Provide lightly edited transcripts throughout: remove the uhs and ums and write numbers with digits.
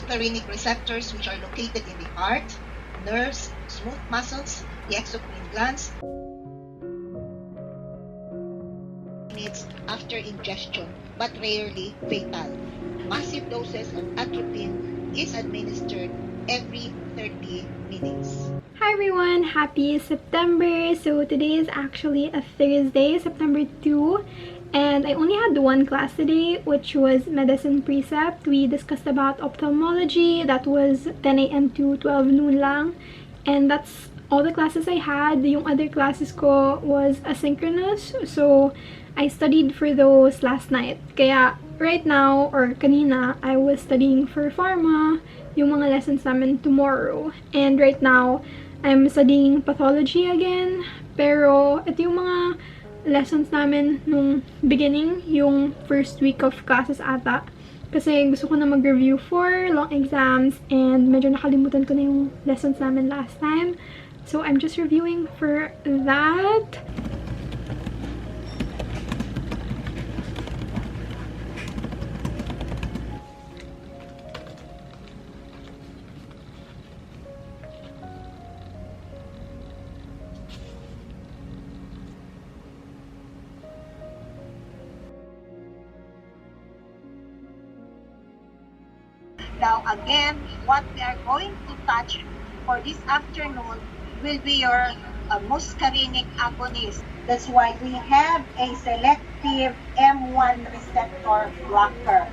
muscarinic receptors, which are located in the heart, nerves, smooth muscles, the exocrine glands, minutes after ingestion, but rarely fatal. Massive doses of atropine is administered every 30 minutes. Hi everyone, happy September. So today is actually a Thursday, September 2, and I only had one class today, which was medicine precept. We discussed about ophthalmology. That was 10 a.m. to 12 noon lang, and that's all the classes I had. Yung other classes ko was asynchronous, so I studied for those last night. Kaya right now, or kanina, I was studying for pharma, yung mga lessons namin tomorrow. And right now, I'm studying pathology again. Pero ito yung mga lessons namin nung beginning, yung first week of classes ata. Kasi gusto ko na mag-review for long exams and medyo nakalimutan ko na yung lessons namin last time. So I'm just reviewing for that. Now again, what we are going to touch for this afternoon will be your muscarinic agonist. That's why we have a selective M1 receptor blocker.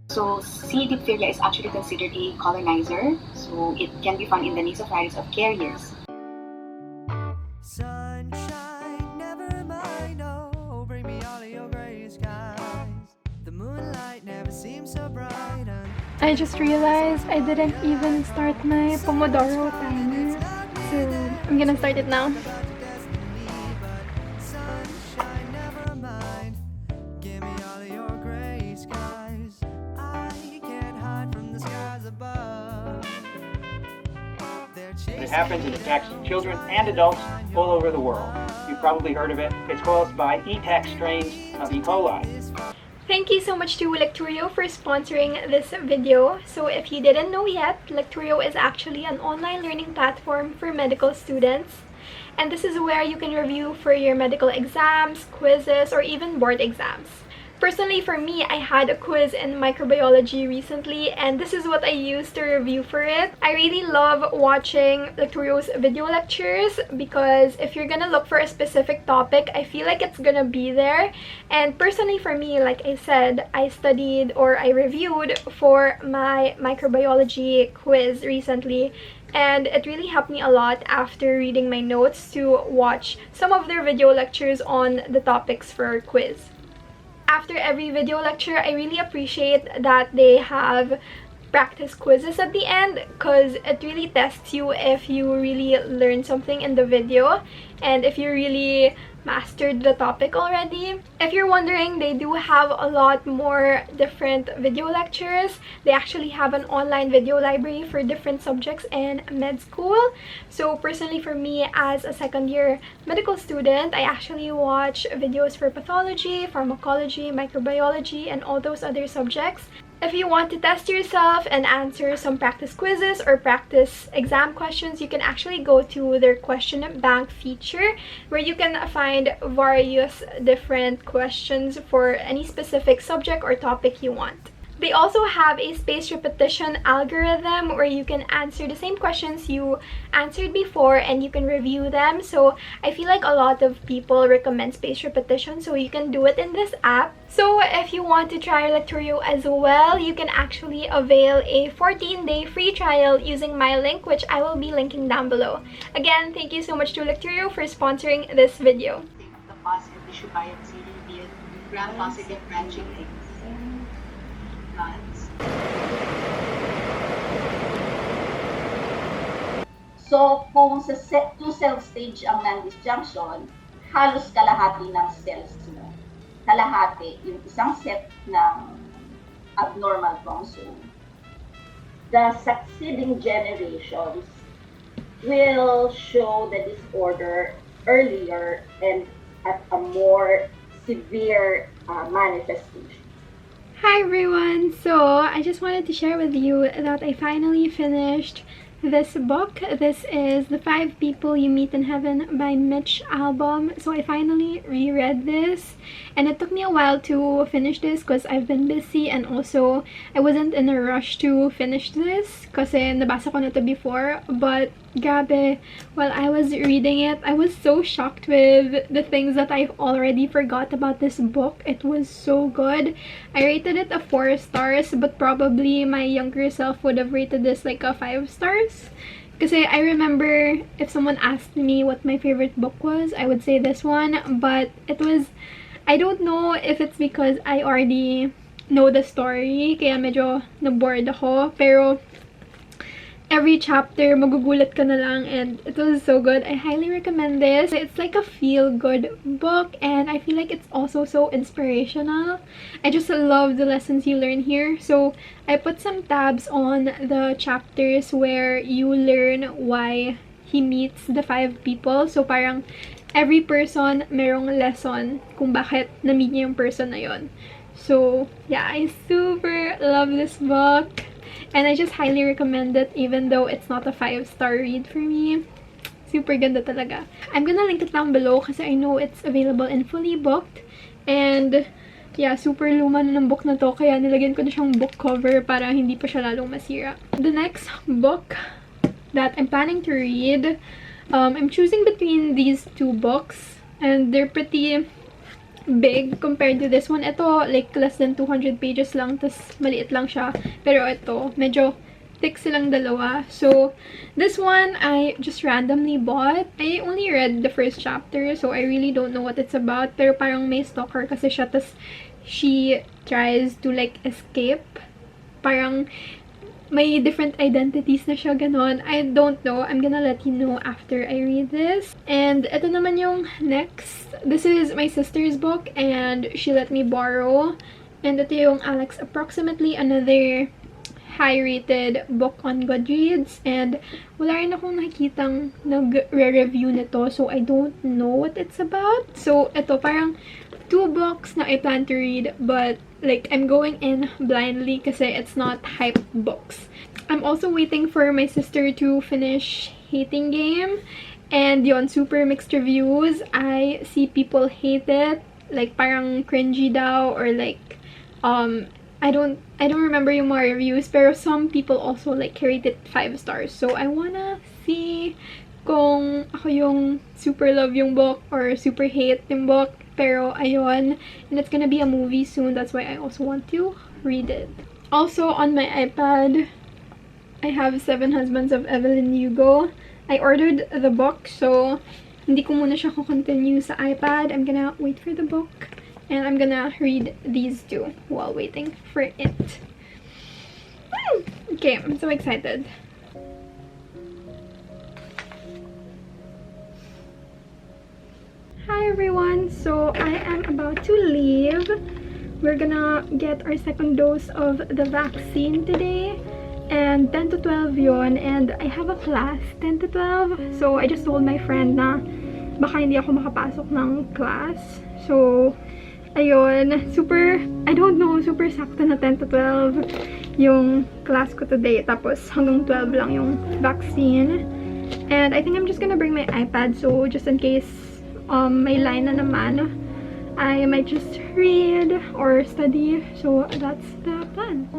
So, C. diphtheria is actually considered a colonizer, so it can be found in the nasopharynx of carriers. Sunshine, never mind, oh, bring me all of your gray skies. The moonlight never seems so bright. I just realized I didn't even start my Pomodoro timer, so I'm gonna start it now. Sunshine, never mind, give me all of your gray skies. I can't hide from the skies above. It happens, it attacks children and adults all over the world. You've probably heard of it. It's caused by ETAC strains of E. coli. Thank you so much to Lecturio for sponsoring this video. So if you didn't know yet, Lecturio is actually an online learning platform for medical students. And this is where you can review for your medical exams, quizzes, or even board exams. Personally, for me, I had a quiz in microbiology recently, and this is what I used to review for it. I really love watching Lecturio's video lectures because if you're gonna look for a specific topic, I feel like it's gonna be there. And personally for me, like I said, I studied or I reviewed for my microbiology quiz recently, and it really helped me a lot after reading my notes to watch some of their video lectures on the topics for quiz. After every video lecture, I really appreciate that they have practice quizzes at the end because it really tests you if you really learn something in the video and if you really mastered the topic already. If you're wondering, they do have a lot more different video lectures. They actually have an online video library for different subjects in med school. So personally for me as a second year medical student, I actually watch videos for pathology, pharmacology, microbiology, and all those other subjects. If you want to test yourself and answer some practice quizzes or practice exam questions, you can actually go to their question bank feature where you can find various different questions for any specific subject or topic you want. They also have a spaced repetition algorithm where you can answer the same questions you answered before and you can review them. So I feel like a lot of people recommend spaced repetition, so you can do it in this app. So if you want to try Lecturio as well, you can actually avail a 14-day free trial using my link, which I will be linking down below. Again, thank you so much to Lecturio for sponsoring this video. The positive tissue biopsy revealed gram-positive branching glands. So, kung sa two-cell stage ang non-disjunction, halos kalahati ng cells mo. Kalahati, yung isang set ng abnormal chromosome. The succeeding generations will show the disorder earlier and at a more severe manifestation. Hi everyone! So, I just wanted to share with you that I finally finished this book. This is The 5 People You Meet in Heaven by Mitch Albom. So I finally reread this, and it took me a while to finish this because I've been busy, and also I wasn't in a rush to finish this kasi nabasa ko na to before. But grabe, while I was reading it, I was so shocked with the things that I've already forgot about this book. It was so good. I rated it a 4 stars, but probably my younger self would have rated this like a 5 stars. Kasi I remember if someone asked me what my favorite book was, I would say this one. But it was, I don't know if it's because I already know the story, kaya medyo na-bored ako. Pero every chapter, magugulat ka na lang, and it was so good. I highly recommend this. It's like a feel-good book, and I feel like it's also so inspirational. I just love the lessons you learn here. So I put some tabs on the chapters where you learn why he meets the 5 people. So parang every person merong lesson kung bakit na-meet niya yung person na yon. So yeah, I super love this book. And I just highly recommend it, even though it's not a 5-star read for me. Super ganda talaga. I'm gonna link it down below kasi I know it's available in fully booked. And yeah, super luma na ng book na to, kaya nilagyan ko na siyang book cover para hindi pa siya lalong masira. The next book that I'm planning to read, I'm choosing between these 2 books, and they're pretty big compared to this one. Ito, like, less than 200 pages lang, tas maliit lang siya. Pero ito, medyo thick silang dalawa. So, this one, I just randomly bought. I only read the first chapter, so I really don't know what it's about. Pero parang may stalker kasi siya, tas she tries to, like, escape. Parang may different identities na siya, ganon. I don't know. I'm gonna let you know after I read this. And ito naman yung next. This is my sister's book, and she let me borrow. And ito yung Alex Approximately, another high-rated book on Goodreads. And wala rin akong nakikitang nag-re-review nito, so I don't know what it's about. So ito, parang 2 books na I plan to read, but like, I'm going in blindly kasi it's not hype books. I'm also waiting for my sister to finish Hating Game, and yon, super mixed reviews. I see people hate it, like parang cringy daw, or like I don't remember yung mga reviews, pero some people also like rate it 5 stars. So I wanna see kung ako yung super love yung book or super hate yung book. Pero ayun, and it's gonna be a movie soon. That's why I also want to read it. Also on my iPad, I have 7 Husbands of Evelyn Hugo. I ordered the book, so hindi ko muna siya continue sa iPad. I'm gonna wait for the book, and I'm gonna read these 2 while waiting for it. Okay, I'm so excited. Hi everyone! So I am about to leave. We're gonna get our second dose of the vaccine today. And 10 to 12 yon, and I have a class 10 to 12. So I just told my friend na baka hindi ako makapasok ng class. So ayun, super, I don't know, super sakto na 10 to 12 yung class ko today. Tapos hanggang 12 lang yung vaccine. And I think I'm just gonna bring my iPad, so just in case may line na naman, I might just read or study, so that's the plan.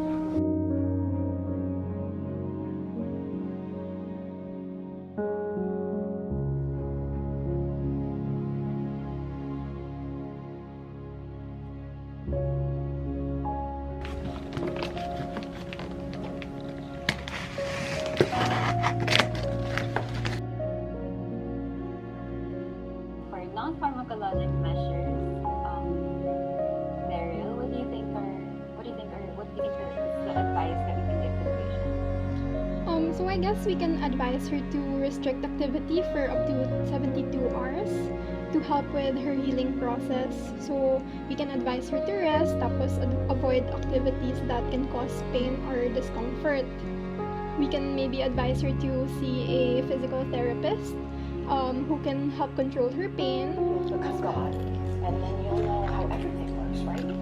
For non-pharmacologic measures, Beryl, what do you think is the advice that we can give to the patient? So I guess we can advise her to restrict activity for up to 72 hours to help with her healing process. So we can advise her to rest, tapos avoid activities that can cause pain or discomfort. We can maybe advise her to see a physical therapist who can help control her pain. Look at God, and then you'll know how everything works, right?